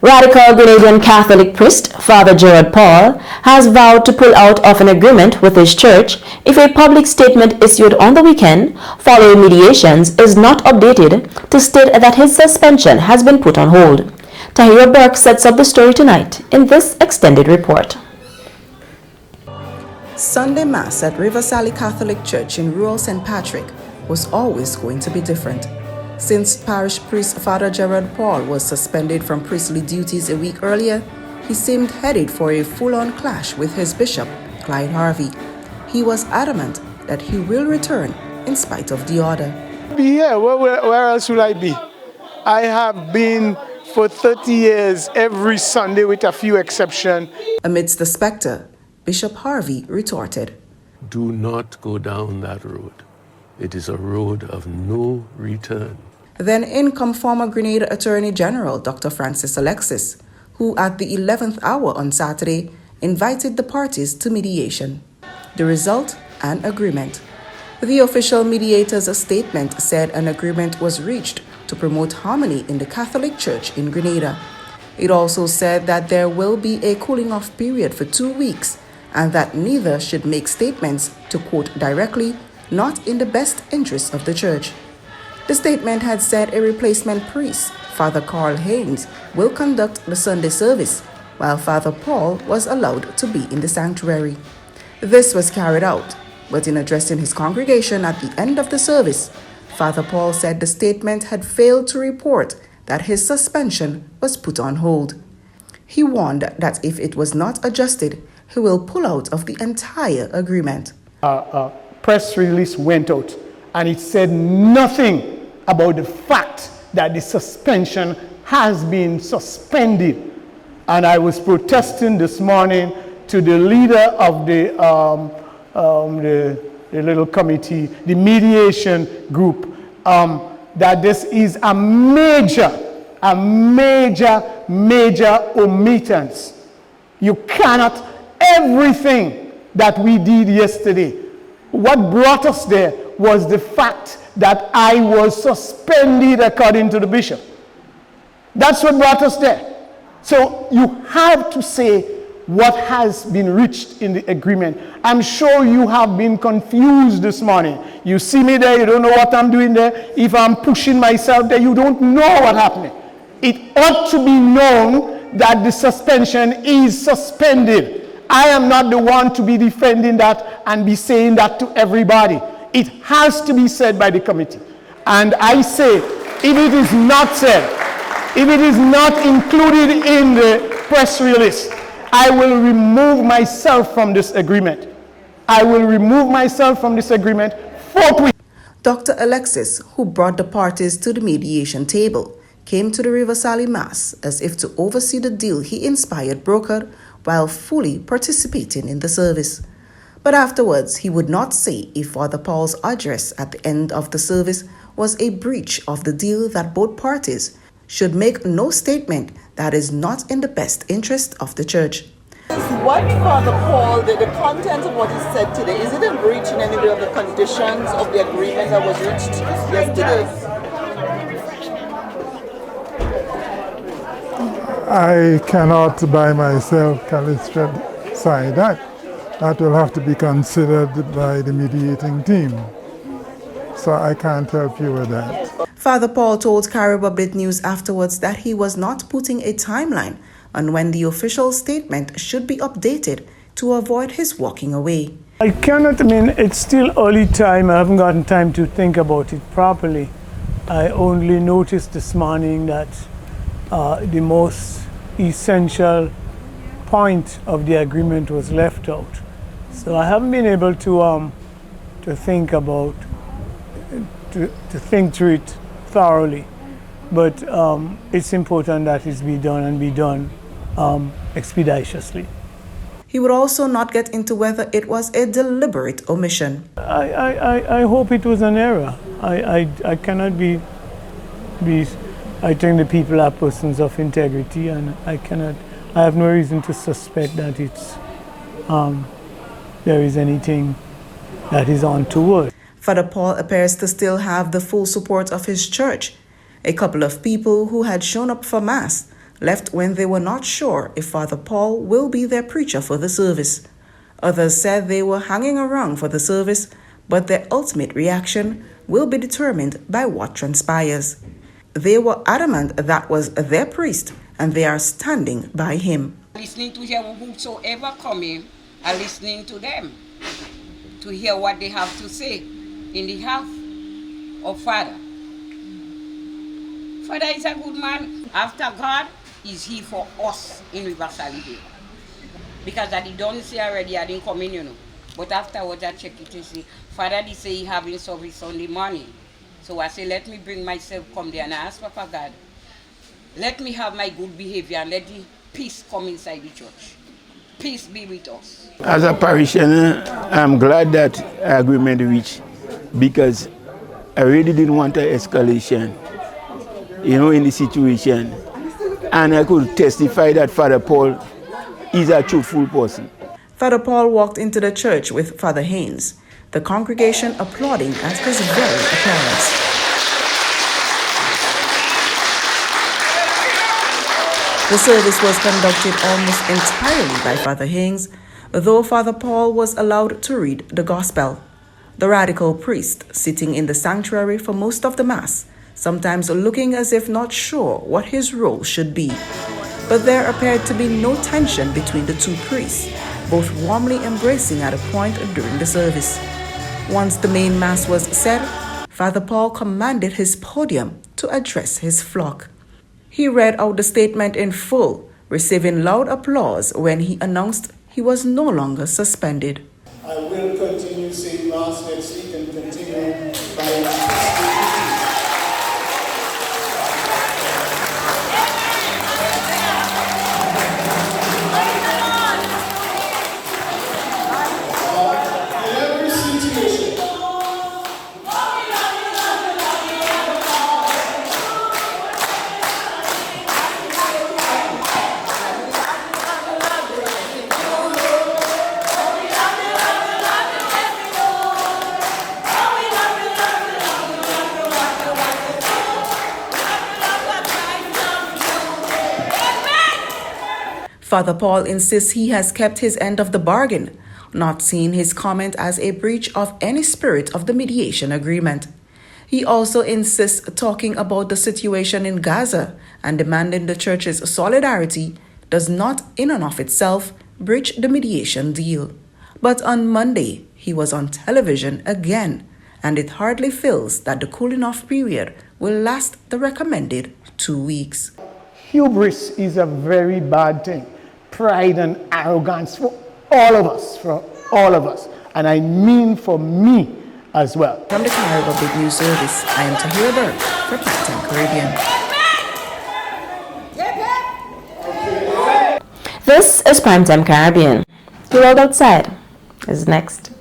Radical Grenadian Catholic priest Father Gerard Paul has vowed to pull out of an agreement with his church if a public statement issued on the weekend following mediations is not updated to state that his suspension has been put on hold. Tahira Burke sets up the story tonight in this extended report. Sunday Mass at River Sally Catholic Church in rural St. Patrick was always going to be different. Since parish priest Father Gerard Paul was suspended from priestly duties a week earlier, he seemed headed for a full-on clash with his bishop, Clyde Harvey. He was adamant that he will return in spite of the order. Be here. Where else will I be? I have been for 30 years every Sunday with a few exceptions. Amidst the specter, Bishop Harvey retorted, "Do not go down that road. It is a road of no return." Then in come former Grenada Attorney General Dr. Francis Alexis, who at the 11th hour on Saturday invited the parties to mediation. The result, an agreement. The official mediator's statement said an agreement was reached to promote harmony in the Catholic Church in Grenada. It also said that there will be a cooling-off period for 2 weeks and that neither should make statements, to quote directly, "not in the best interest of the church." The statement had said a replacement priest, Father Carl Haynes, will conduct the Sunday service, while Father Paul was allowed to be in the sanctuary. This was carried out, but in addressing his congregation at the end of the service, Father Paul said the statement had failed to report that his suspension was put on hold. He warned that if it was not adjusted, he will pull out of the entire agreement. A press release went out and it said nothing about the fact that the suspension has been suspended. And I was protesting this morning to the leader of the little committee, the mediation group, that this is a major omittance. You cannot, everything that we did yesterday, what brought us there was the fact that I was suspended according to the bishop. That's what brought us there. So you have to say what has been reached in the agreement. I'm sure you have been confused this morning. You see me there, you don't know what I'm doing there. If I'm pushing myself there, you don't know what's happening. It ought to be known that the suspension is suspended. I am not the one to be defending that and be saying that to everybody. It has to be said by the committee. And I say, if it is not said, if it is not included in the press release, I will remove myself from this agreement. I will remove myself from this agreement forthwith. Dr. Alexis, who brought the parties to the mediation table, came to the River Sally Mass as if to oversee the deal he inspired brokered while fully participating in the service. But afterwards, he would not say if Father Paul's address at the end of the service was a breach of the deal that both parties should make no statement that is not in the best interest of the church. What Father Paul, the content of what he said today, is it a breach in any way of the conditions of the agreement that was reached yesterday? I cannot by myself say that. That will have to be considered by the mediating team. So I can't help you with that. Father Paul told Caribbean News afterwards that he was not putting a timeline on when the official statement should be updated to avoid his walking away. It's still early time. I haven't gotten time to think about it properly. I only noticed this morning that the most essential point of the agreement was left out. So I haven't been able to think through it thoroughly. But it's important that it be done and be done expeditiously. He would also not get into whether it was a deliberate omission. I hope it was an error. I cannot be. I think the people are persons of integrity, and I have no reason to suspect that it's there is anything that is untoward. Father Paul appears to still have the full support of his church. A couple of people who had shown up for Mass left when they were not sure if Father Paul will be their preacher for the service. Others said they were hanging around for the service, but their ultimate reaction will be determined by what transpires. They were adamant that was their priest, and they are standing by him. Listening to hear whosoever coming, and listening to them, to hear what they have to say in the house of Father. Father is a good man. After God, is he for us in Riverside Hill. Because that he don't say already, I didn't come in, you know. But afterwards I check it and see, Father they say he having service Sunday morning. So I say, let me bring myself come there and I ask Papa God, let me have my good behavior and let the peace come inside the church. Peace be with us. As a parishioner, I'm glad that agreement reached because I really didn't want an escalation, you know, in the situation. And I could testify that Father Paul is a truthful person. Father Paul walked into the church with Father Haynes, the congregation applauding at his very appearance. The service was conducted almost entirely by Father Haynes, though Father Paul was allowed to read the gospel. The radical priest, sitting in the sanctuary for most of the Mass, sometimes looking as if not sure what his role should be. But there appeared to be no tension between the two priests, both warmly embracing at a point during the service. Once the main Mass was said, Father Paul commanded his podium to address his flock. He read out the statement in full, receiving loud applause when he announced he was no longer suspended. I will continue saying Mass next week and continue by Father Paul insists he has kept his end of the bargain, not seeing his comment as a breach of any spirit of the mediation agreement. He also insists talking about the situation in Gaza and demanding the church's solidarity does not in and of itself breach the mediation deal. But on Monday, he was on television again, and it hardly feels that the cooling off period will last the recommended 2 weeks. hubris is a very bad thing. Pride and arrogance for all of us, and I mean for me as well. From the Caribbean Big News Service, I am Tahira Berg for Primetime Caribbean. This is Primetime Caribbean. The World Outside is next.